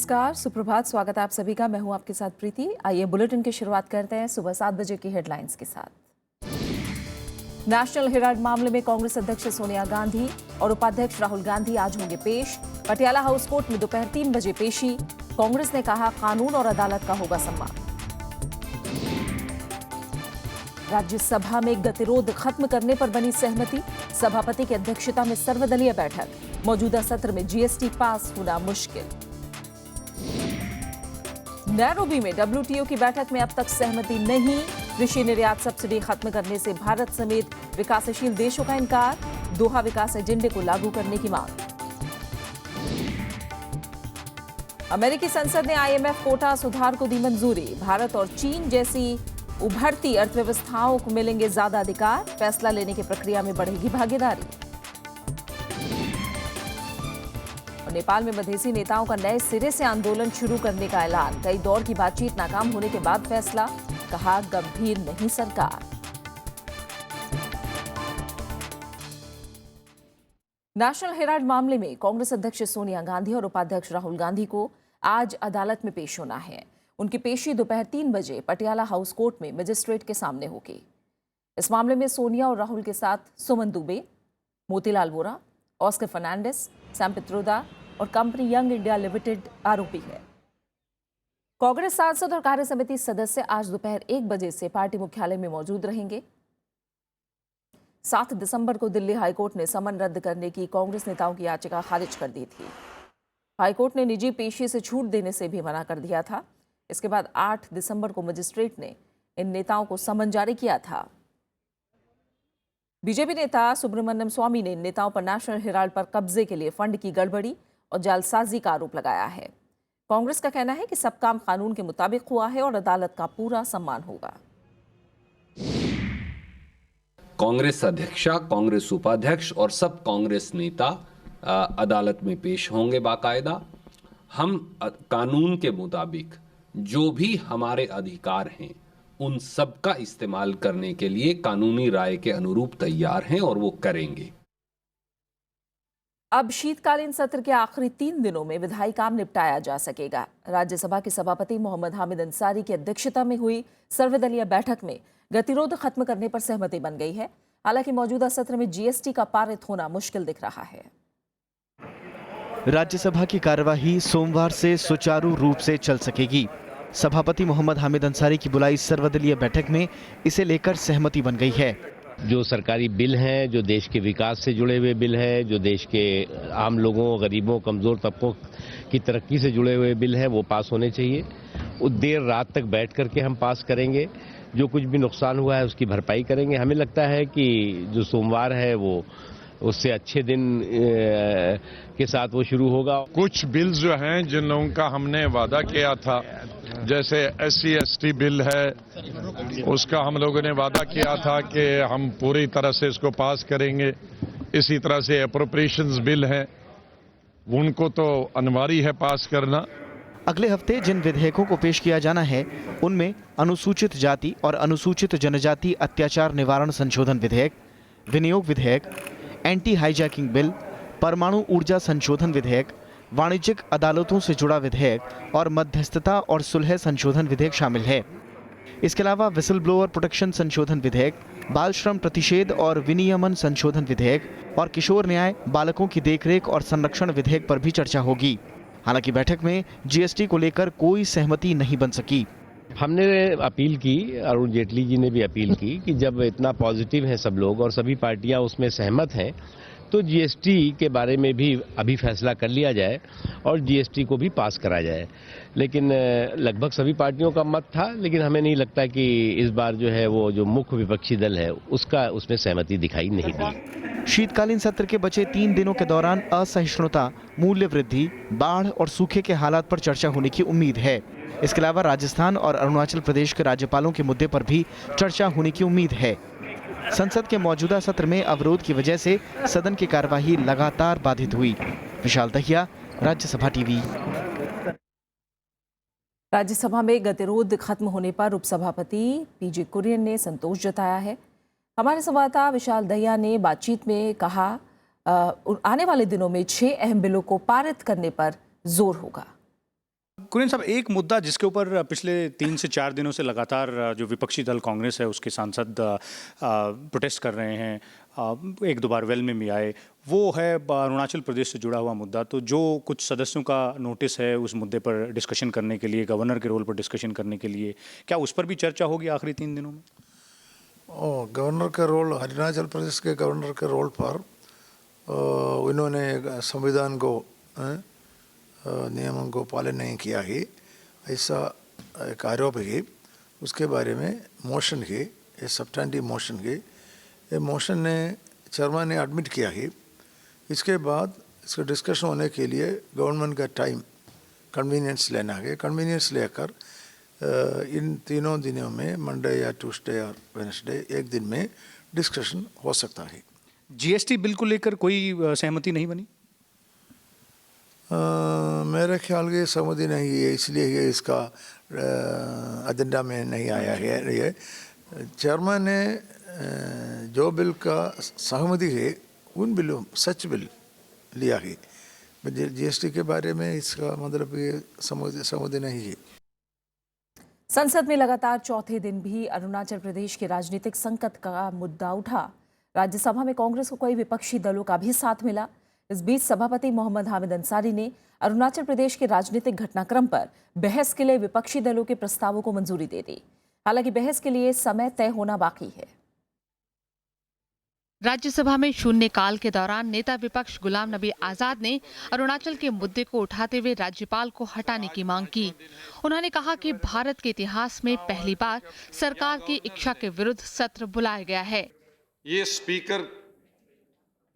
नमस्कार, सुप्रभात। स्वागत है आप सभी का। मैं हूं आपके साथ प्रीति। आइए बुलेटिन की शुरुआत करते हैं सुबह 7 बजे की हेडलाइंस के साथ। नेशनल हेराल्ड मामले में कांग्रेस अध्यक्ष सोनिया गांधी और उपाध्यक्ष राहुल गांधी आज होंगे पेश। पटियाला हाउस कोर्ट में दोपहर 3 बजे पेशी। कांग्रेस ने कहा कानून और अदालत का होगा सम्मान। राज्यसभा में गतिरोध खत्म करने पर बनी सहमति। सभापति की अध्यक्षता में सर्वदलीय बैठक। मौजूदा सत्र में जीएसटी पास होना मुश्किल। नैरोबी में डब्ल्यूटीओ की बैठक में अब तक सहमति नहीं। कृषि निर्यात सब्सिडी खत्म करने से भारत समेत विकासशील देशों का इनकार। दोहा विकास एजेंडे को लागू करने की मांग। अमेरिकी संसद ने आईएमएफ कोटा सुधार को दी मंजूरी। भारत और चीन जैसी उभरती अर्थव्यवस्थाओं को मिलेंगे ज्यादा अधिकार। फैसला लेने की प्रक्रिया में बढ़ेगी भागीदारी। नेपाल में मधेसी नेताओं का नए सिरे से आंदोलन शुरू करने का ऐलान। कई दौर की बातचीत नाकाम होने के बाद फैसला। कहा गंभीर नहीं सरकार। नेशनल हेराल्ड मामले में कांग्रेस अध्यक्ष सोनिया गांधी और उपाध्यक्ष राहुल गांधी को आज अदालत में पेश होना है। उनकी पेशी दोपहर 3 बजे पटियाला हाउस कोर्ट में मजिस्ट्रेट के सामने होगी। इस मामले में सोनिया और राहुल के साथ सुमन दुबे, मोतीलाल वोरा, ऑस्कर फर्नांडिस, सैम पित्रोदा और कंपनी यंग इंडिया लिमिटेड आरोपी है। कांग्रेस सांसद और कार्य समिति सदस्य आज दोपहर 1 बजे से पार्टी मुख्यालय में मौजूद रहेंगे। 7 दिसंबर को दिल्ली हाईकोर्ट ने समन रद्द करने की कांग्रेस नेताओं की याचिका खारिज कर दी थी। हाईकोर्ट ने निजी पेशी से छूट देने से भी मना कर दिया था। इसके बाद 8 दिसंबर को मजिस्ट्रेट ने इन नेताओं को समन जारी किया था। बीजेपी नेता सुब्रमण्यम स्वामी ने इन नेताओं पर नेशनल हेराल्ड पर कब्जे के लिए फंड की गड़बड़ी और जालसाजी का आरोप लगाया है। कांग्रेस का कहना है कि सब काम कानून के मुताबिक हुआ है और अदालत का पूरा सम्मान होगा। कांग्रेस अध्यक्षा, कांग्रेस उपाध्यक्ष और सब कांग्रेस नेता अदालत में पेश होंगे बाकायदा। हम कानून के मुताबिक जो भी हमारे अधिकार हैं उन सब का इस्तेमाल करने के लिए कानूनी राय के अनुरूप तैयार हैं और वो करेंगे। अब शीतकालीन सत्र के आखिरी 3 दिनों में विधायी काम निपटाया जा सकेगा। राज्यसभा के सभापति मोहम्मद हामिद अंसारी की अध्यक्षता में हुई सर्वदलीय बैठक में गतिरोध खत्म करने पर सहमति बन गई है। हालांकि मौजूदा सत्र में जीएसटी का पारित होना मुश्किल दिख रहा है। राज्यसभा की कार्यवाही सोमवार से सुचारू रूप से चल सकेगी। सभापति मोहम्मद हामिद अंसारी की बुलाई सर्वदलीय बैठक में इसे लेकर सहमति बन गई है। जो सरकारी बिल हैं, जो देश के विकास से जुड़े हुए बिल हैं, जो देश के आम लोगों, गरीबों, कमज़ोर तबकों की तरक्की से जुड़े हुए बिल हैं, वो पास होने चाहिए। वो देर रात तक बैठ करके हम पास करेंगे। जो कुछ भी नुकसान हुआ है उसकी भरपाई करेंगे। हमें लगता है कि जो सोमवार है वो उससे अच्छे दिन के साथ वो शुरू होगा। कुछ बिल जो हैं जिन लोगों का हमने वादा किया था, जैसे SC ST बिल है, उसका हम लोगों ने वादा किया था कि हम पूरी तरह से इसको पास करेंगे। इसी तरह से एप्रोप्रिएशंस बिल है, उनको तो अनिवार्य है पास करना। अगले हफ्ते जिन विधेयकों को पेश किया जाना है उनमें अनुसूचित जाति और अनुसूचित जनजाति अत्याचार निवारण संशोधन विधेयक, विनियोग विधेयक, एंटी हाईजैकिंग बिल, परमाणु ऊर्जा संशोधन विधेयक, वाणिज्यिक अदालतों से जुड़ा विधेयक और मध्यस्थता और सुलह संशोधन विधेयक शामिल है। इसके अलावा विसल ब्लोअर प्रोटेक्शन संशोधन विधेयक, बाल श्रम प्रतिषेध और विनियमन संशोधन विधेयक और किशोर न्याय, बालकों की देखरेख और संरक्षण विधेयक पर भी चर्चा होगी। हालांकि बैठक में जीएसटी को लेकर कोई सहमति नहीं बन सकी। हमने अपील की, अरुण जेटली जी ने भी अपील की कि जब इतना पॉजिटिव हैं सब लोग और सभी पार्टियां उसमें सहमत हैं तो जीएसटी के बारे में भी अभी फैसला कर लिया जाए और जीएसटी को भी पास करा जाए। लेकिन लगभग सभी पार्टियों का मत था, लेकिन हमें नहीं लगता कि इस बार जो है वो जो मुख्य विपक्षी दल है उसमें सहमति दिखाई नहीं दी। शीतकालीन सत्र के बचे 3 दिनों के दौरान असहिष्णुता, मूल्य वृद्धि, बाढ़ और सूखे के हालात पर चर्चा होने की उम्मीद है। इसके अलावा राजस्थान और अरुणाचल प्रदेश के राज्यपालों के मुद्दे पर भी चर्चा होने की उम्मीद है। संसद के मौजूदा सत्र में अवरोध की वजह से सदन की कार्यवाही लगातार बाधित हुई। विशाल दहिया, राज्यसभा टीवी। राज्यसभा में गतिरोध खत्म होने पर उपसभापति पीजे कुरियन ने संतोष जताया है। हमारे संवाददाता विशाल दहिया ने बातचीत में कहा आने वाले दिनों में 6 अहम बिलों को पारित करने पर जोर होगा। कुरियन साहब, एक मुद्दा जिसके ऊपर पिछले 3 से 4 दिनों से लगातार जो विपक्षी दल कांग्रेस है उसके सांसद प्रोटेस्ट कर रहे हैं, 1-2 बार वेल में भी आए, वो है अरुणाचल प्रदेश से जुड़ा हुआ मुद्दा। तो जो कुछ सदस्यों का नोटिस है उस मुद्दे पर डिस्कशन करने के लिए, गवर्नर के रोल पर डिस्कशन करने के लिए, क्या उस पर भी चर्चा होगी आखिरी 3 दिनों में? गवर्नर का रोल, अरुणाचल प्रदेश के गवर्नर के रोल पर उन्होंने संविधान को नियमों को पालन नहीं किया है, ऐसा एक आरोप है। उसके बारे में मोशन है, ये सब्सटेंटिव मोशन है। ये मोशन ने चेयरमैन ने एडमिट किया है। इसके बाद इसका डिस्कशन होने के लिए गवर्नमेंट का टाइम कन्वीनियंस लेना है। कन्वीनियंस लेकर इन 3 दिनों में, मंडे या ट्यूसडे या वेडनेसडे, एक दिन में डिस्कशन हो सकता है। जीएसटी बिल को लेकर कोई सहमति नहीं बनी? मेरे ख्याल के सहमति नहीं है, इसलिए ये इसका एजेंडा में नहीं आया है। ये चेयरमैन ने जो बिल का सहमति है उन बिलों सच बिल लिया है। जीएसटी के बारे में इसका मतलब ये सहमति नहीं है। संसद में लगातार चौथे दिन भी अरुणाचल प्रदेश के राजनीतिक संकट का मुद्दा उठा। राज्यसभा में कांग्रेस को कई विपक्षी दलों का भी साथ मिला। इस बीच सभापति मोहम्मद हामिद अंसारी ने अरुणाचल प्रदेश के राजनीतिक घटनाक्रम पर बहस के लिए विपक्षी दलों के प्रस्तावों को मंजूरी दे दी। हालांकि बहस के लिए समय तय होना बाकी है। राज्यसभा में शून्यकाल के दौरान नेता विपक्ष गुलाम नबी आजाद ने अरुणाचल के मुद्दे को उठाते हुए राज्यपाल को हटाने की मांग की। उन्होंने कहा कि भारत के इतिहास में पहली बार सरकार की इच्छा के विरुद्ध सत्र बुलाया गया है। ये स्पीकर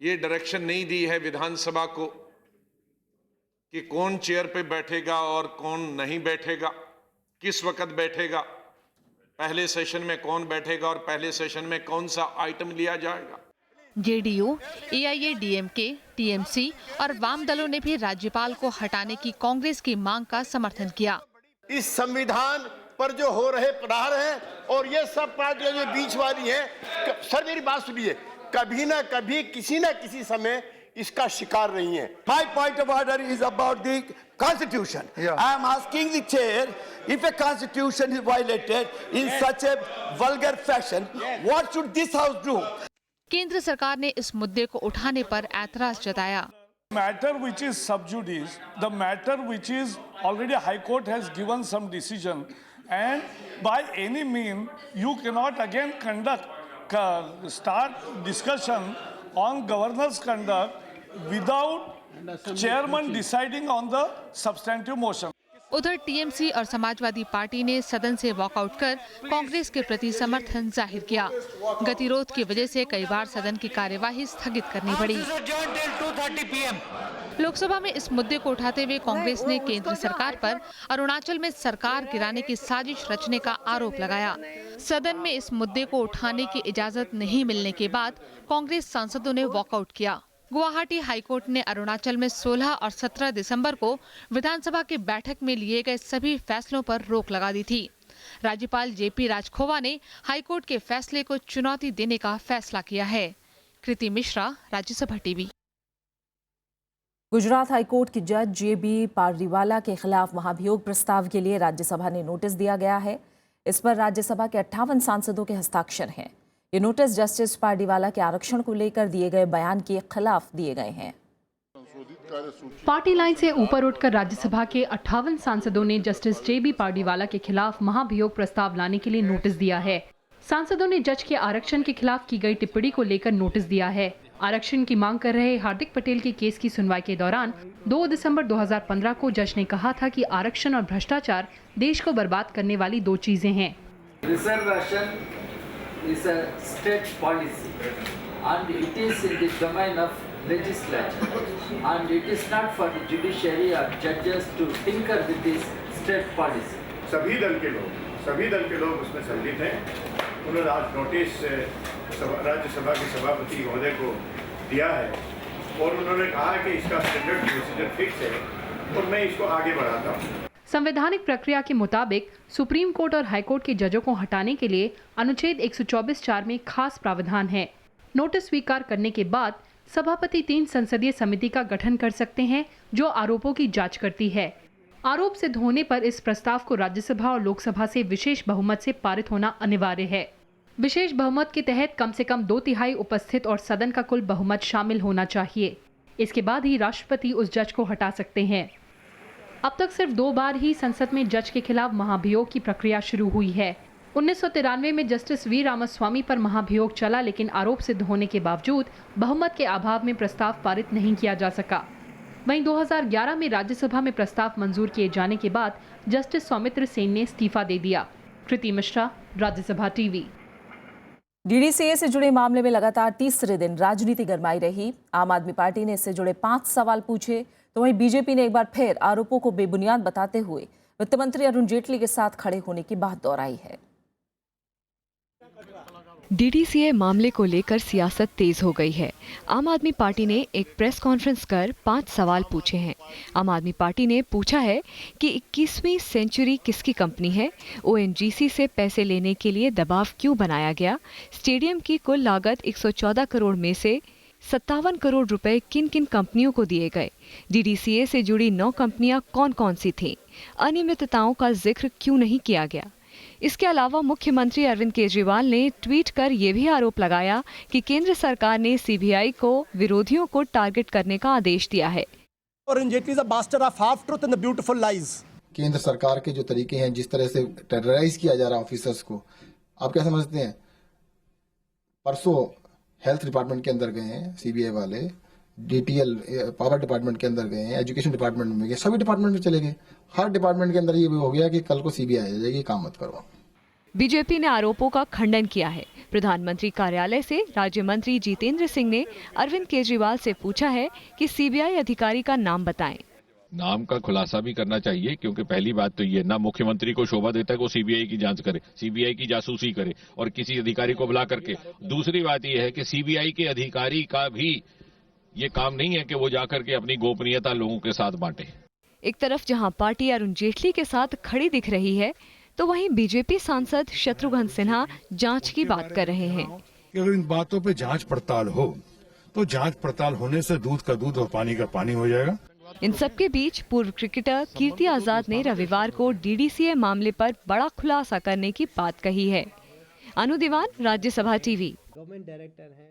ये डायरेक्शन नहीं दी है विधानसभा को कि कौन चेयर पे बैठेगा और कौन नहीं बैठेगा, किस वक्त बैठेगा, पहले सेशन में कौन बैठेगा और पहले सेशन में कौन सा आइटम लिया जाएगा। जेडीयू, एआईएडीएमके, टीएमसी और वाम दलों ने भी राज्यपाल को हटाने की कांग्रेस की मांग का समर्थन किया। इस संविधान पर जो हो रहे प्रहार हैं और ये सब पार्टियां जो बीच वाली हैं, सर मेरी बात सुनिए, कभी ना कभी किसी ना किसी समय इसका शिकार रही है। My point of order is about the constitution. I am asking the chair, if a constitution is violated in such a vulgar fashion, what should this house do? केंद्र सरकार ने इस मुद्दे को उठाने पर ऐतराज जताया। Matter which is sub judice, the matter which is already High Court has given some decision, and by any means you cannot again start discussion on governor's conduct without chairman deciding on the substantive motion. उधर TMC और Samajwadi party ने सदन से walkout कर कांग्रेस के प्रति समर्थन जाहिर किया। गतिरोध की वजह से कई बार सदन की कार्यवाही स्थगित करनी पड़ी। लोकसभा में इस मुद्दे को उठाते हुए कांग्रेस ने केंद्र सरकार पर अरुणाचल में सरकार गिराने की साजिश रचने का आरोप लगाया। सदन में इस मुद्दे को उठाने की इजाजत नहीं मिलने के बाद कांग्रेस सांसदों ने वॉकआउट किया। गुवाहाटी हाईकोर्ट ने अरुणाचल में 16 और 17 दिसंबर को विधानसभा की बैठक में लिए गए सभी फैसलों पर रोक लगा दी थी। राज्यपाल जेपी राजखोवा ने हाईकोर्ट के फैसले को चुनौती देने का फैसला किया है। कृति मिश्रा, राज्यसभा टीवी। गुजरात हाईकोर्ट की जज जेबी पारडीवाला के खिलाफ महाभियोग प्रस्ताव के लिए राज्यसभा ने नोटिस दिया गया है। इस पर राज्यसभा के 58 सांसदों के हस्ताक्षर हैं। ये नोटिस जस्टिस पारडीवाला के आरक्षण को लेकर दिए गए बयान के खिलाफ दिए गए हैं। पार्टी लाइन से ऊपर उठकर राज्यसभा के 58 सांसदों ने जस्टिस जेबी पारडीवाला के खिलाफ महाभियोग प्रस्ताव लाने के लिए नोटिस दिया है। सांसदों ने जज के आरक्षण के खिलाफ की गई टिप्पणी को लेकर नोटिस दिया है। आरक्षण की मांग कर रहे हार्दिक पटेल के केस की सुनवाई के दौरान 2 दिसंबर 2015 को जज ने कहा था कि आरक्षण और भ्रष्टाचार देश को बर्बाद करने वाली 2 चीजें हैं। Reservation is a state policy and it is in the domain of legislature and it is not for the judiciary or judges to tinker with this state policy. सभी दल के लोग उसमें सम्मिलित हैं। उन्होंने आज नोटिस राज्यसभा के सभापति महोदय को दिया है और उन्होंने कहा कि इसका स्टैंडर्ड प्रोसीजर फिक्स है और मैं इसको आगे बढ़ाता हूँ। संवैधानिक प्रक्रिया के मुताबिक सुप्रीम कोर्ट और हाई कोर्ट के जजों को हटाने के लिए अनुच्छेद 124(4) में खास प्रावधान है। नोटिस स्वीकार करने के बाद सभापति 3 संसदीय समिति का गठन कर सकते हैं जो आरोपों की जांच करती है। आरोप सिद्ध होने पर इस प्रस्ताव को राज्यसभा और लोकसभा से विशेष बहुमत से पारित होना अनिवार्य है। विशेष बहुमत के तहत कम से कम 2/3 उपस्थित और सदन का कुल बहुमत शामिल होना चाहिए। इसके बाद ही राष्ट्रपति उस जज को हटा सकते हैं। अब तक सिर्फ 2 बार ही संसद में जज के खिलाफ महाभियोग की प्रक्रिया शुरू हुई है। 1993 में जस्टिस वी रामास्वामी पर महाभियोग चला, लेकिन आरोप सिद्ध होने के बावजूद बहुमत के अभाव में प्रस्ताव पारित नहीं किया जा सका। वहीं 2011 में राज्यसभा में प्रस्ताव मंजूर किए जाने के बाद जस्टिस सौमित्र सेन ने इस्तीफा दे दिया। कृति मिश्रा, राज्यसभा टीवी। डीडीसीए से जुड़े मामले में लगातार तीसरे दिन राजनीति गरमाई रही। आम आदमी पार्टी ने इससे जुड़े 5 सवाल पूछे, तो वहीं बीजेपी ने एक बार फिर आरोपों को बेबुनियाद बताते हुए वित्त मंत्री अरुण जेटली के साथ खड़े होने की बात दोहराई है। डीडीसीए मामले को लेकर सियासत तेज हो गई है। आम आदमी पार्टी ने एक प्रेस कॉन्फ्रेंस कर 5 सवाल पूछे हैं। आम आदमी पार्टी ने पूछा है कि 21वीं सेंचुरी किसकी कंपनी है, ओएनजीसी से पैसे लेने के लिए दबाव क्यों बनाया गया, स्टेडियम की कुल लागत 114 करोड़ में से 57 करोड़ रुपए किन किन कंपनियों को दिए गए, डीडीसीए से जुड़ी 9 कंपनियां कौन कौन सी थीं, अनियमितताओं का जिक्र क्यों नहीं किया गया। इसके अलावा मुख्यमंत्री अरविंद केजरीवाल ने ट्वीट कर ये भी आरोप लगाया कि केंद्र सरकार ने सीबीआई को विरोधियों को टारगेट करने का आदेश दिया है। केंद्र सरकार के जो तरीके हैं, जिस तरह से टेरराइज किया जा रहा है ऑफिसर्स को, आप क्या समझते हैं? परसों हेल्थ डिपार्टमेंट के अंदर गए हैं सीबीआई वाले, डीटीएल पावर डिपार्टमेंट के अंदर गए हैं, एजुकेशन डिपार्टमेंट में गए, सभी डिपार्टमेंट में चले गए। हर डिपार्टमेंट के अंदर ये हो गया कि कल को सीबीआई आ जाएगी, काम मत करो। बीजेपी ने आरोपों का खंडन किया है। प्रधानमंत्री कार्यालय से राज्य मंत्री जितेंद्र सिंह ने अरविंद केजरीवाल से पूछा है कि सीबीआई अधिकारी का नाम बताएं। नाम का खुलासा भी करना चाहिए, क्योंकि पहली बात तो ये ना मुख्यमंत्री को शोभा देता है कि वो सीबीआई की जांच करे, सीबीआई की जासूसी करे और किसी अधिकारी को बुला करके। दूसरी बात ये है कि सीबीआई के अधिकारी का भी ये काम नहीं है कि वो जाकर के अपनी गोपनीयता लोगों के साथ बांटे। एक तरफ जहां पार्टी अरुण जेटली के साथ खड़ी दिख रही है, तो वहीं बीजेपी सांसद शत्रुघ्न सिन्हा जांच की बात कर रहे हैं। अगर इन बातों पे जांच पड़ताल हो तो जांच पड़ताल होने से दूध का दूध और पानी का पानी हो जाएगा। इन सबके बीच पूर्व क्रिकेटर कीर्ति आजाद ने रविवार को डीडीसीए मामले पर बड़ा खुलासा करने की बात कही है। अनु दीवान, राज्यसभा टीवी।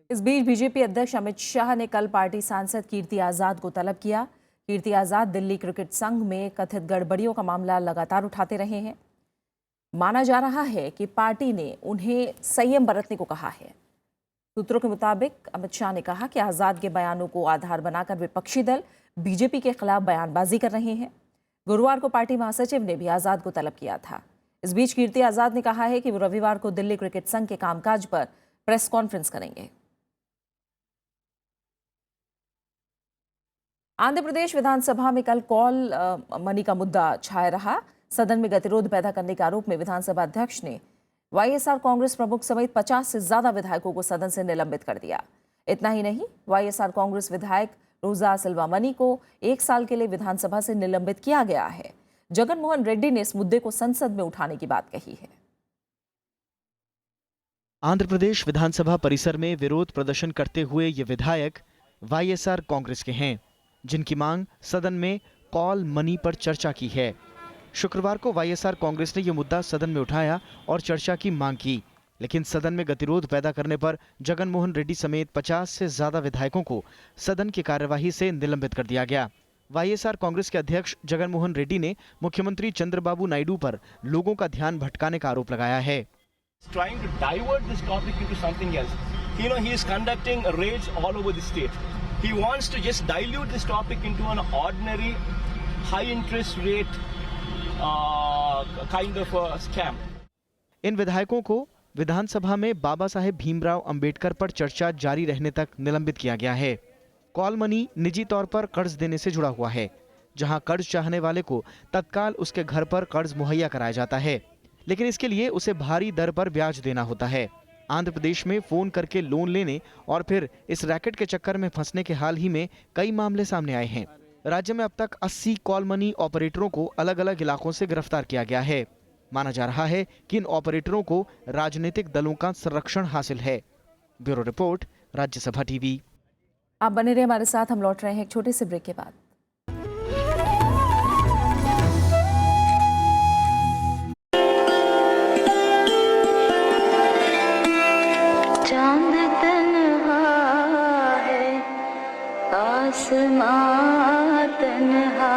इस बीच बीजेपी अध्यक्ष अमित शाह ने कल पार्टी सांसद कीर्ति आजाद को तलब किया। कीर्ति आजाद दिल्ली क्रिकेट संघ में कथित गड़बड़ियों का मामला लगातार उठाते रहे हैं। माना जा रहा है कि पार्टी ने उन्हें संयम बरतने को कहा है। सूत्रों के मुताबिक अमित शाह ने कहा कि आजाद के बयानों को आधार बनाकर विपक्षी दल बीजेपी के खिलाफ बयानबाजी कर रहे हैं। गुरुवार को पार्टी महासचिव ने भी आजाद को तलब किया था। इस बीच कीर्ति आजाद ने कहा है कि वो रविवार को दिल्ली क्रिकेट संघ के कामकाज पर प्रेस कॉन्फ्रेंस करेंगे। आंध्र प्रदेश विधानसभा में कल कॉल मनी का मुद्दा छाया रहा। सदन में गतिरोध पैदा करने के आरोप में विधानसभा अध्यक्ष ने वाईएसआर कांग्रेस प्रमुख समेत 50 से ज्यादा विधायकों को सदन से निलंबित कर दिया। इतना ही नहीं, वाईएसआर कांग्रेस विधायक रोजा सिल्वा मनी को 1 साल के लिए विधानसभा से निलंबित किया गया है। जगन मोहन रेड्डी ने इस मुद्दे को संसद में उठाने की बात कही है। आंध्र प्रदेश विधानसभा परिसर में विरोध प्रदर्शन करते हुए ये विधायक वाईएसआर कांग्रेस के हैं, जिनकी मांग सदन में कॉल मनी पर चर्चा की है। शुक्रवार को वाईएसआर कांग्रेस ने यह मुद्दा सदन में उठाया और चर्चा की मांग की, लेकिन सदन में गतिरोध पैदा करने पर जगन मोहन रेड्डी समेत 50 से ज्यादा विधायकों को सदन की कार्यवाही से निलंबित कर दिया गया। वाईएसआर कांग्रेस के अध्यक्ष जगन मोहन रेड्डी ने मुख्यमंत्री चंद्रबाबू नायडू पर लोगों का ध्यान भटकाने का आरोप लगाया है। Trying to divert this topic into something else. He is conducting raids all over the state. He wants to just dilute this topic into an ordinary high interest rate kind of a scam. इन विधायकों को विधानसभा में बाबा साहेब भीमराव अंबेडकर पर चर्चा जारी रहने तक निलंबित किया गया है। कॉल मनी निजी तौर पर कर्ज देने से जुड़ा हुआ है, जहां कर्ज चाहने वाले को तत्काल उसके घर पर कर्ज मुहैया कराया जाता है, लेकिन इसके लिए उसे भारी दर पर ब्याज देना होता है। आंध्र प्रदेश में फोन करके लोन लेने और फिर इस रैकेट के चक्कर में फंसने के हाल ही में कई मामले सामने आए हैं। राज्य में अब तक 80 कॉल मनी ऑपरेटरों को अलग अलग इलाकों से गिरफ्तार किया गया है। माना जा रहा है कि इन ऑपरेटरों को राजनीतिक दलों का संरक्षण हासिल है। Bureau report, Rajya Sabha TV. आप बने रहे हमारे साथ, हम लौट रहे हैं एक छोटे से ब्रेक के बाद। आसमां तन्हा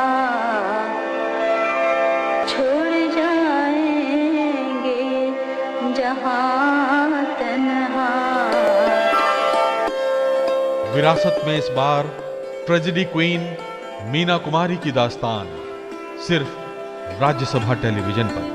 छोड़ जाएंगे जहां तन्हा। विरासत में इस बार ट्रेजेडी क्वीन मीना कुमारी की दास्तान सिर्फ राज्यसभा टेलीविजन पर।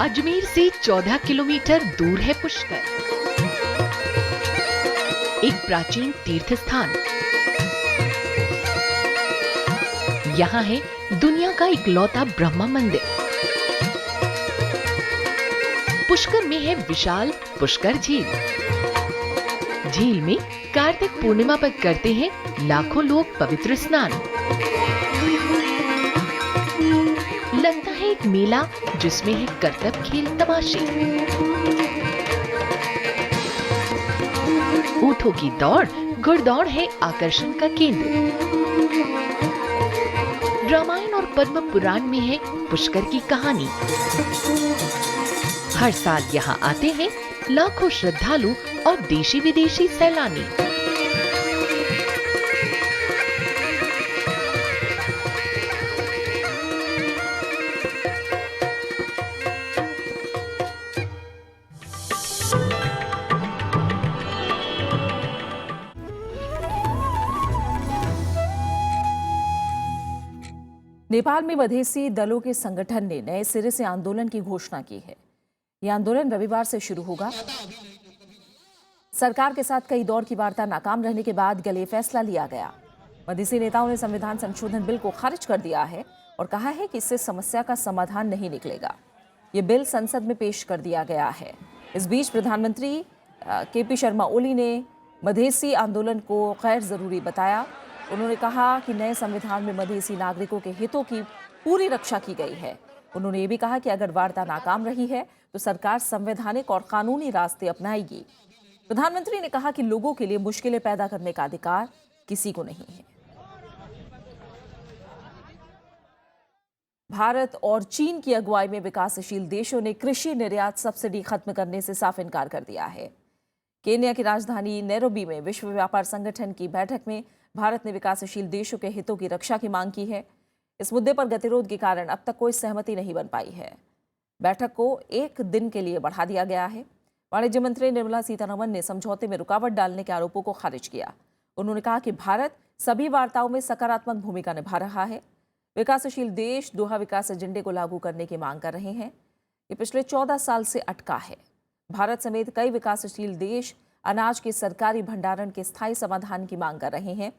अजमेर से 14 किलोमीटर दूर है पुष्कर, एक प्राचीन तीर्थ स्थान। यहाँ है दुनिया का इकलौता ब्रह्मा मंदिर। पुष्कर में है विशाल पुष्कर झील। झील में कार्तिक पूर्णिमा पर करते हैं लाखों लोग पवित्र स्नान। लगता है एक मेला जिसमें है करतब खेल तमाशे। ऊंटों की दौड़ घुड़दौड़ है आकर्षण का केंद्र। रामायण और पद्म पुराण में है पुष्कर की कहानी। हर साल यहाँ आते हैं लाखों श्रद्धालु और देशी विदेशी सैलानी। नेपाल में मधेसी दलों के संगठन ने नए सिरे से आंदोलन की घोषणा की है। यह आंदोलन रविवार से शुरू होगा। सरकार के साथ कई दौर की वार्ता नाकाम रहने के बाद कल ये फैसला लिया गया। मधेसी नेताओं ने संविधान संशोधन बिल को खारिज कर दिया है और कहा है कि इससे समस्या का समाधान नहीं निकलेगा। ये बिल संसद में पेश कर दिया गया है। इस बीच प्रधानमंत्री केपी शर्मा ओली ने मधेसी आंदोलन को गैर जरूरी बताया। उन्होंने कहा कि नए संविधान में मधेसी नागरिकों के हितों की पूरी रक्षा की गई है। उन्होंने ये भी कहा कि अगर वार्ता नाकाम रही है तो सरकार संवैधानिक और कानूनी रास्ते अपनाएगी। प्रधानमंत्री ने कहा कि लोगों के लिए मुश्किलें पैदा करने का अधिकार किसी को नहीं है। भारत और चीन की अगुवाई में विकासशील देशों ने कृषि निर्यात सब्सिडी खत्म करने से साफ इनकार कर दिया है। केन्या की राजधानी नैरोबी में विश्व व्यापार संगठन की बैठक में भारत ने विकासशील देशों के हितों की रक्षा की मांग की है। इस मुद्दे पर गतिरोध के कारण अब तक कोई सहमति नहीं बन पाई है। बैठक को एक दिन के लिए बढ़ा दिया गया है। वाणिज्य मंत्री निर्मला सीतारमण ने समझौते में रुकावट डालने के आरोपों को खारिज किया। उन्होंने कहा कि भारत सभी वार्ताओं में सकारात्मक भूमिका निभा रहा है। विकासशील देश दोहा विकास एजेंडे को लागू करने की मांग कर रहे हैं। ये पिछले 14 साल से अटका है। भारत समेत कई विकासशील देश अनाज के सरकारी भंडारण के स्थायी समाधान की मांग कर रहे हैं।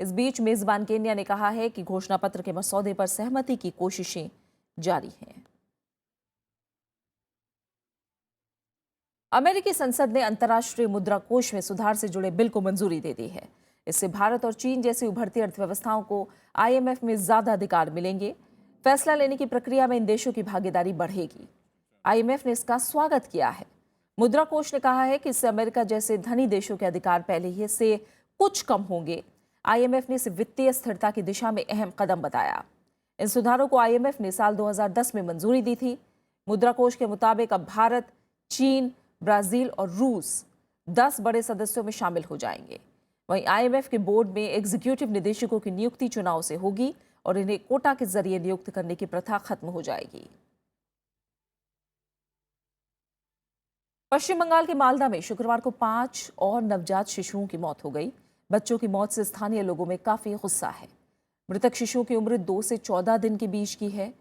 इस बीच मेजबान केन्या ने कहा है कि घोषणा पत्र के मसौदे पर सहमति की कोशिशें जारी हैं। अमेरिकी संसद ने अंतर्राष्ट्रीय मुद्रा कोष में सुधार से जुड़े बिल को मंजूरी दे दी है। इससे भारत और चीन जैसी उभरती अर्थव्यवस्थाओं को IMF में ज्यादा अधिकार मिलेंगे। फैसला लेने की प्रक्रिया में इन देशों की भागीदारी बढ़ेगी। IMF ने इसका स्वागत किया है। मुद्रा कोष ने कहा है कि इससे अमेरिका जैसे धनी देशों के अधिकार पहले ही से कुछ कम होंगे। IMF ने इसे वित्तीय स्थिरता की दिशा में अहम कदम बताया। इन सुधारों को IMF ने साल 2010 में मंजूरी दी थी। मुद्रा कोष के मुताबिक अब भारत, चीन, ब्राजील और रूस 10 बड़े सदस्यों में शामिल हो जाएंगे। वहीं IMF के बोर्ड में एग्जीक्यूटिव निदेशकों की नियुक्ति चुनाव से होगी और इन्हें कोटा के जरिए नियुक्त करने की प्रथा खत्म हो जाएगी। पश्चिम बंगाल के मालदा में शुक्रवार को 5 और नवजात शिशुओं की मौत हो गई। बच्चों की मौत से स्थानीय लोगों में काफी गुस्सा है। मृतक शिशुओं की उम्र 2 से 14 दिन के बीच की है।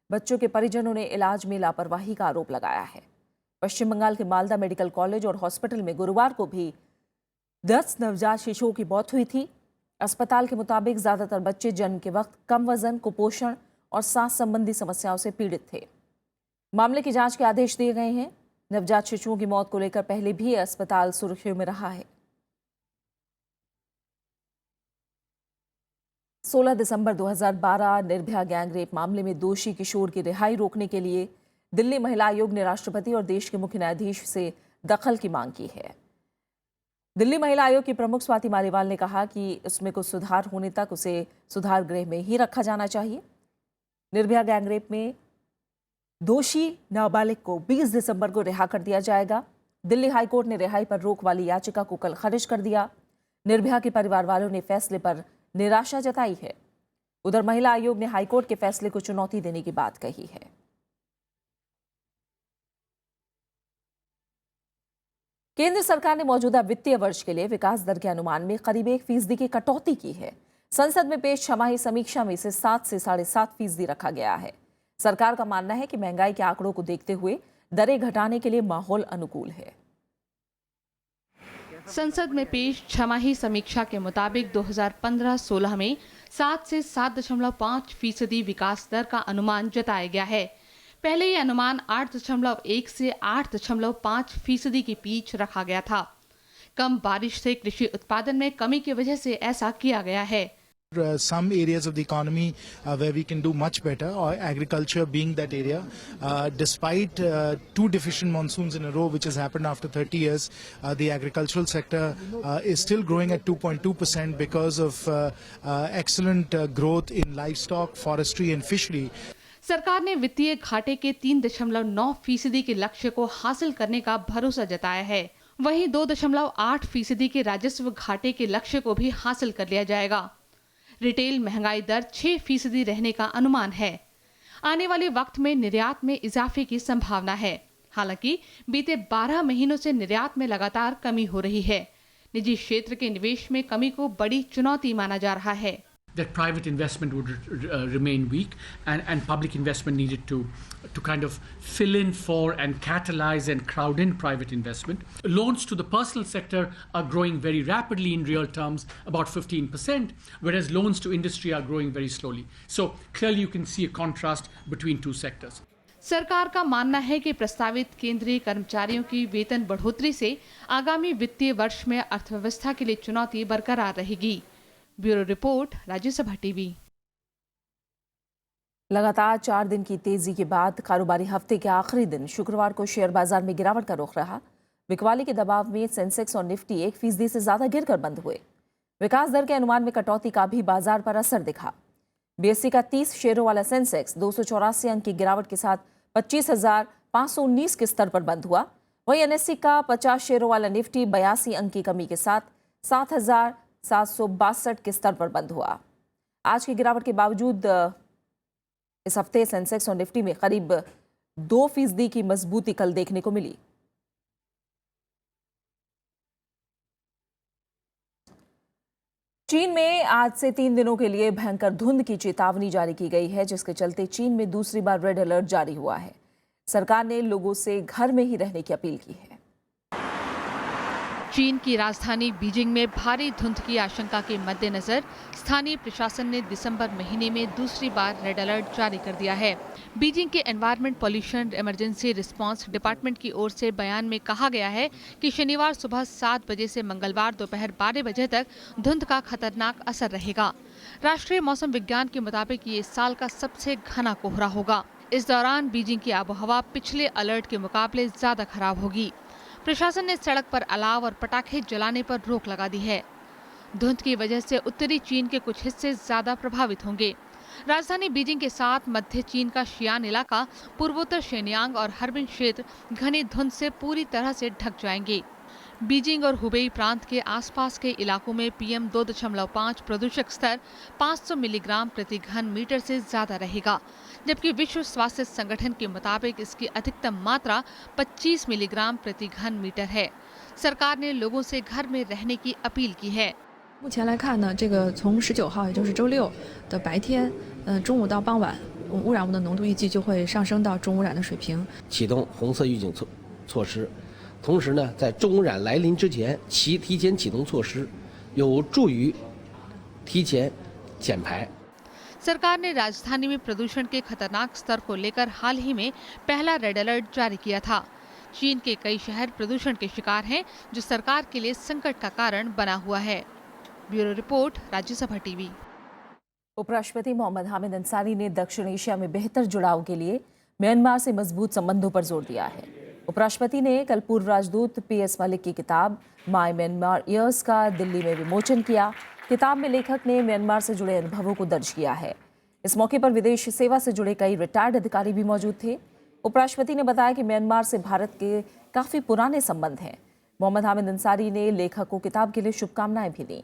बच्चों के परिजनों ने इलाज में लापरवाही का आरोप लगाया है। पश्चिम बंगाल के मालदा मेडिकल कॉलेज और हॉस्पिटल में गुरुवार को भी 10 नवजात शिशुओं की मौत हुई थी। अस्पताल के मुताबिक ज्यादातर बच्चे जन्म के वक्त कम वजन, कुपोषण और सांस संबंधी समस्याओं से पीड़ित थे। मामले की जांच के आदेश दिए गए हैं। नवजात शिशुओं की मौत को लेकर पहले भी अस्पताल सुर्खियों में रहा है। 16 दिसंबर 2012 निर्भया गैंगरेप मामले में दोषी किशोर की रिहाई रोकने के लिए दिल्ली महिला आयोग ने राष्ट्रपति और देश के मुख्य न्यायाधीश से दखल की मांग की है। दिल्ली महिला आयोग की प्रमुख स्वाति मालीवाल ने कहा कि उसमें कुछ सुधार होने तक उसे सुधार गृह में ही रखा जाना चाहिए। निर्भया गैंगरेप में दोषी नाबालिग को 20 दिसंबर को रिहा कर दिया जाएगा। दिल्ली हाईकोर्ट ने रिहाई पर रोक वाली याचिका को कल खारिज कर दिया। निर्भया के परिवार वालों ने फैसले पर निराशा जताई है। उधर महिला आयोग ने हाईकोर्ट के फैसले को चुनौती देने की बात कही है। केंद्र सरकार ने मौजूदा वित्तीय वर्ष के लिए विकास दर के अनुमान में करीब 1% की कटौती की है। संसद में पेश छमाही समीक्षा में इसे 7 से 7.5% रखा गया है। सरकार का मानना है कि महंगाई के आंकड़ों को देखते हुए दरें घटाने के लिए माहौल अनुकूल है। संसद में पेश छमाही समीक्षा के मुताबिक 2015-16 में 7 से 7.5% विकास दर का अनुमान जताया गया है। पहले ये अनुमान 8.1 से 8.5% की पीछ रखा गया था। कम बारिश से कृषि उत्पादन में कमी की वजह से ऐसा किया गया है। Some areas of the economy where we can do much better, or agriculture being that area. Despite 2 deficient monsoons in a row, which has happened after 30 years, the agricultural sector is still growing at 2.2% because of excellent growth in livestock, forestry and fishery. सरकार ने वित्तीय घाटे के 3.9% के लक्ष्य को हासिल करने का भरोसा जताया है। वहीं 2.8% के राजस्व घाटे के लक्ष्य को भी हासिल कर लिया जाएगा। रिटेल महंगाई दर 6% रहने का अनुमान है। आने वाले वक्त में निर्यात में इजाफे की संभावना है। हालांकि बीते 12 महीनों से निर्यात में लगातार कमी हो रही है। निजी क्षेत्र के निवेश में कमी को बड़ी चुनौती माना जा रहा है। That private investment would remain weak, and public investment needed to kind of fill in for and catalyze and crowd in private investment. Loans to the personal sector are growing very rapidly in real terms, about 15%, whereas loans to industry are growing very slowly. So clearly you can see a contrast between two sectors. सरकार का मानना है कि प्रस्तावित केंद्रीय कर्मचारियों की वेतन बढ़ोतरी से आगामी वित्तीय वर्ष में अर्थव्यवस्था के लिए चुनौती बरकरार रहेगी। Bureau report, Rajya Sabha TV. लगातार 4 दिन की तेजी के बाद कारोबारी हफ्ते के आखिरी दिन शुक्रवार को शेयर बाजार में गिरावट का रुख रहा। बिकवाली के दबाव में सेंसेक्स और निफ्टी 1% से ज्यादा गिरकर बंद हुए। विकास दर के अनुमान में कटौती का भी बाजार पर असर दिखा। बीएसई का 30 शेयरों वाला सेंसेक्स 284 अंक की गिरावट के साथ 25,519 के स्तर पर बंद हुआ। वहीं एनएसई का 50 शेयरों वाला निफ्टी 82 अंक की कमी के साथ 7,762 के स्तर पर बंद हुआ। आज की गिरावट के बावजूद इस हफ्ते सेंसेक्स और निफ्टी में करीब 2% की मजबूती कल देखने को मिली। चीन में आज से 3 दिनों के लिए भयंकर धुंध की चेतावनी जारी की गई है, जिसके चलते चीन में दूसरी बार रेड अलर्ट जारी हुआ है। सरकार ने लोगों से घर में ही रहने की अपील की है। चीन की राजधानी बीजिंग में भारी धुंध की आशंका के मद्देनजर स्थानीय प्रशासन ने दिसंबर महीने में दूसरी बार रेड अलर्ट जारी कर दिया है। बीजिंग के environment pollution emergency response department की ओर से बयान में कहा गया है कि शनिवार सुबह 7 बजे से मंगलवार दोपहर 12 बजे तक धुंध का खतरनाक असर रहेगा। राष्ट्रीय मौसम विज्ञान के मुताबिक ये इस साल का सबसे घना कोहरा होगा। इस दौरान बीजिंग की आबोहवा पिछले अलर्ट के मुकाबले ज्यादा खराब होगी। प्रशासन ने सड़क पर अलाव और पटाखे जलाने पर रोक लगा दी है। धुंध की वजह से उत्तरी चीन के कुछ हिस्से ज्यादा प्रभावित होंगे। राजधानी बीजिंग के साथ मध्य चीन का शियान इलाका, पूर्वोत्तर शेनयांग और हर्बिन क्षेत्र घनी धुंध से पूरी तरह से ढक जाएंगे। बीजिंग और हुबेई प्रांत के आसपास के इलाकों में PM 2.5 प्रदूषक स्तर 500 मिलीग्राम प्रति घन मीटर से ज्यादा रहेगा, जबकि विश्व स्वास्थ्य संगठन के मुताबिक इसकी अधिकतम मात्रा 25 मिलीग्राम प्रति घन मीटर है। सरकार ने लोगों से घर में रहने की अपील की है। 目前来看呢，这个从19号，也就是周六的白天，中午到傍晚，污染物的浓度预计就会上升到重污染的水平。启动红色预警措施，同时呢，在重污染来临之前，提前启动措施，有助于提前减排。 सरकार ने राजधानी में प्रदूषण के खतरनाक स्तर को लेकर हाल ही में पहला रेड अलर्ट जारी किया था। चीन के कई शहर प्रदूषण के शिकार हैं, जो सरकार के लिए संकट का कारण बना हुआ है। Bureau report, Rajya Sabha TV. उपराष्ट्रपति मोहम्मद हामिद अंसारी ने दक्षिण एशिया में बेहतर जुड़ाव के लिए म्यांमार से मजबूत संबंधों पर जोर दिया है। उपराष्ट्रपति ने कल पूर्व राजदूत PS मलिक की किताब माय म्यांमार ईयर्स का दिल्ली में विमोचन किया। किताब में लेखक ने म्यांमार से जुड़े अनुभवों को दर्ज किया है। इस मौके पर विदेश सेवा से जुड़े कई रिटायर्ड अधिकारी भी मौजूद थे। उपराष्ट्रपति ने बताया कि म्यांमार से भारत के काफी पुराने संबंध हैं। मोहम्मद हामिद अंसारी ने लेखक को किताब के लिए शुभकामनाएं भी दी।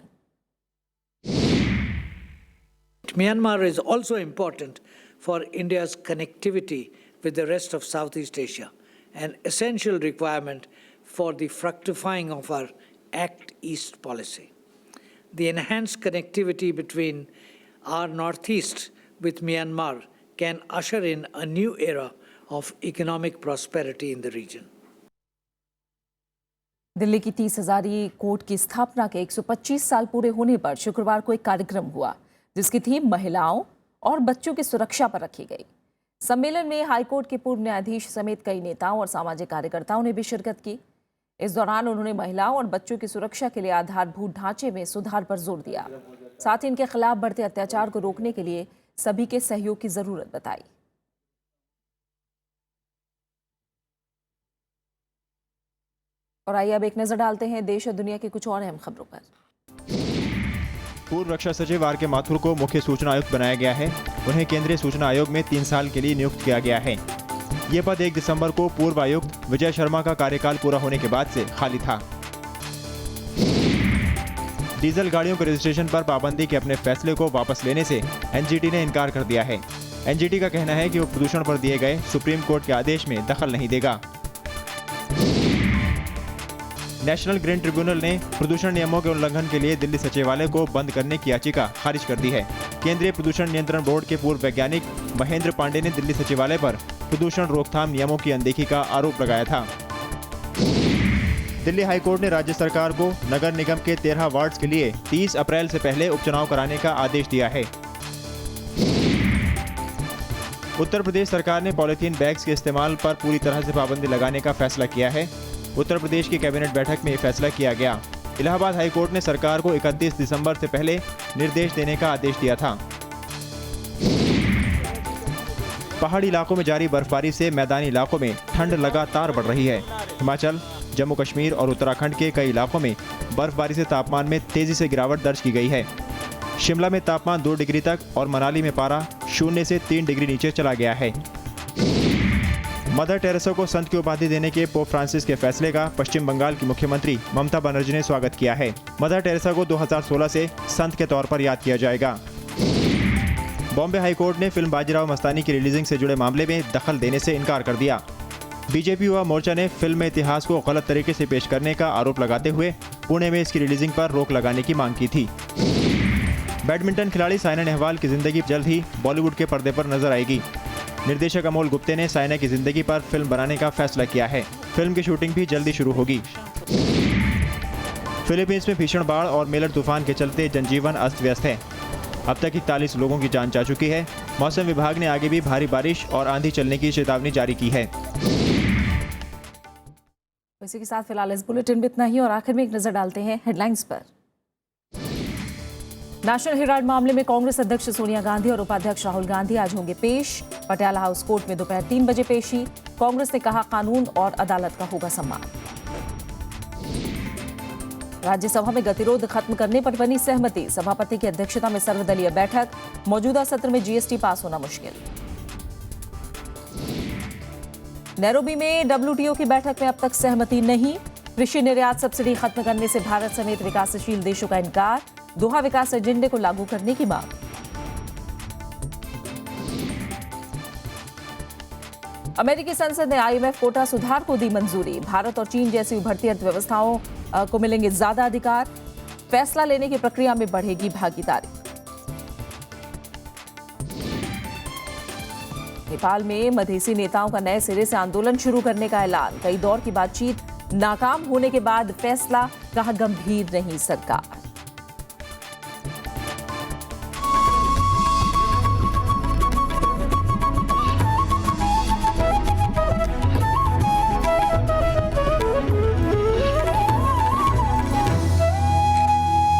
Myanmar is also important for India's connectivity with the rest of Southeast Asia, an essential requirement for the fructifying of our Act East policy. The enhanced connectivity between our Northeast with Myanmar can usher in a new era of economic prosperity in the region. Delhi की 30,000 court की स्थापना के 125 साल पूरे होने पर शुक्रवार को एक कार्यक्रम हुआ जिसकी थीम महिलाओं और बच्चों की सुरक्षा पर रखी गई। सम्मेलन में हाईकोर्ट के पूर्व न्यायाधीश समेत कई नेताओं और सामाजिक कार्यकर्ताओं ने भी शिरकत की। इस दौरान उन्होंने महिलाओं और बच्चों की सुरक्षा के लिए आधारभूत ढांचे में सुधार पर जोर दिया। साथ ही इनके खिलाफ बढ़ते अत्याचार को रोकने के लिए सभी के सहयोग की जरूरत बताई। और आइए अब एक नजर डालते हैं देश और दुनिया की कुछ और अहम खबरों पर। पूर्व रक्षा सचिव आर के माथुर को मुख्य सूचना आयुक्त बनाया गया है। उन्हें केंद्रीय सूचना आयोग में 3 साल के लिए नियुक्त किया गया है। ये पद 1 दिसंबर को पूर्व आयुक्त विजय शर्मा का कार्यकाल पूरा होने के बाद से खाली था। डीजल गाड़ियों के रजिस्ट्रेशन पर पाबंदी के अपने फैसले को वापस लेने से एनजीटी ने इनकार कर दिया है। एनजीटी का कहना है कि वो प्रदूषण पर दिए गए सुप्रीम कोर्ट के आदेश में दखल नहीं देगा। नेशनल ग्रीन ट्रिब्यूनल ने प्रदूषण नियमों के उल्लंघन के लिए दिल्ली सचिवालय को बंद करने की याचिका खारिज कर दी है। केंद्रीय प्रदूषण नियंत्रण बोर्ड के पूर्व वैज्ञानिक महेंद्र पांडे ने दिल्ली सचिवालय पर प्रदूषण रोकथाम नियमों की अनदेखी का आरोप लगाया था। दिल्ली हाईकोर्ट ने राज्य सरकार को नगर निगम के 13 वार्ड्स के लिए 30 अप्रैल से पहले उपचुनाव कराने का आदेश दिया है। उत्तर प्रदेश सरकार ने पॉलीथीन बैग्स के इस्तेमाल पर पूरी तरह से पाबंदी लगाने का फैसला किया है। उत्तर प्रदेश की कैबिनेट बैठक में फैसला किया गया। इलाहाबाद हाईकोर्ट ने सरकार को 31 दिसंबर से पहले निर्देश देने का आदेश दिया था। पहाड़ी इलाकों में जारी बर्फबारी से मैदानी इलाकों में ठंड लगातार बढ़ रही है। हिमाचल, जम्मू कश्मीर और उत्तराखंड के कई इलाकों में बर्फबारी से तापमान में तेजी से गिरावट दर्ज की गई है। शिमला में तापमान 2 डिग्री तक और मनाली में पारा 0 से 3 डिग्री नीचे चला गया है। मदर टेरेसा को संत की उपाधि देने के पोप फ्रांसिस के फैसले का पश्चिम बंगाल की मुख्यमंत्री ममता बनर्जी ने स्वागत किया है। मदर टेरेसा को 2016 से संत के तौर पर याद किया जाएगा। बॉम्बे हाईकोर्ट ने फिल्म बाजीराव मस्तानी की रिलीजिंग से जुड़े मामले में दखल देने से इनकार कर दिया। बीजेपी युवा मोर्चा ने फिल्म में इतिहास को गलत तरीके से पेश करने का आरोप लगाते हुए पुणे में इसकी रिलीजिंग पर रोक लगाने की मांग की थी। बैडमिंटन खिलाड़ी साइना नेहवाल की जिंदगी जल्द ही बॉलीवुड के पर्दे पर नजर आएगी। निर्देशक अमोल गुप्ते ने साइना की जिंदगी पर फिल्म बनाने का फैसला किया है। फिल्म की शूटिंग भी जल्दी शुरू होगी। फिलीपींस में भीषण बाढ़ और मेलर तूफान के चलते जनजीवन अस्त व्यस्त है। अब तक 41 लोगों की जान जा चुकी है। मौसम विभाग ने आगे भी भारी बारिश और आंधी चलने की चेतावनी जारी की है। इसी के साथ फिलहाल इस बुलेटिन में इतना ही और आखिर में एक नजर डालते हैं हेडलाइंस पर। नेशनल हेराल्ड मामले में कांग्रेस अध्यक्ष सोनिया गांधी और उपाध्यक्ष राहुल गांधी आज होंगे पेश। पटियाला हाउस कोर्ट में दोपहर 3 बजे पेशी। कांग्रेस ने कहा कानून और अदालत का होगा सम्मान। राज्यसभा में गतिरोध खत्म करने पर बनी सहमति। सभापति की अध्यक्षता में सर्वदलीय बैठक। मौजूदा सत्र में जीएसटी पास होना मुश्किल। नैरोबी में WTO की बैठक में अब तक सहमति नहीं। कृषि निर्यात सब्सिडी खत्म करने से भारत समेत विकासशील देशों का इनकार। दोहा विकास एजेंडे को लागू करने की मांग। अमेरिकी संसद ने IMF कोटा सुधार को दी मंजूरी। भारत और चीन जैसी उभरती अर्थव्यवस्थाओं को मिलेंगे ज्यादा अधिकार। फैसला लेने की प्रक्रिया में बढ़ेगी भागीदारी। नेपाल में मधेसी नेताओं का नए सिरे से आंदोलन शुरू करने का ऐलान। कई दौर की बातचीत नाकाम होने के बाद फैसला, कहा गंभीर नहीं सरकार।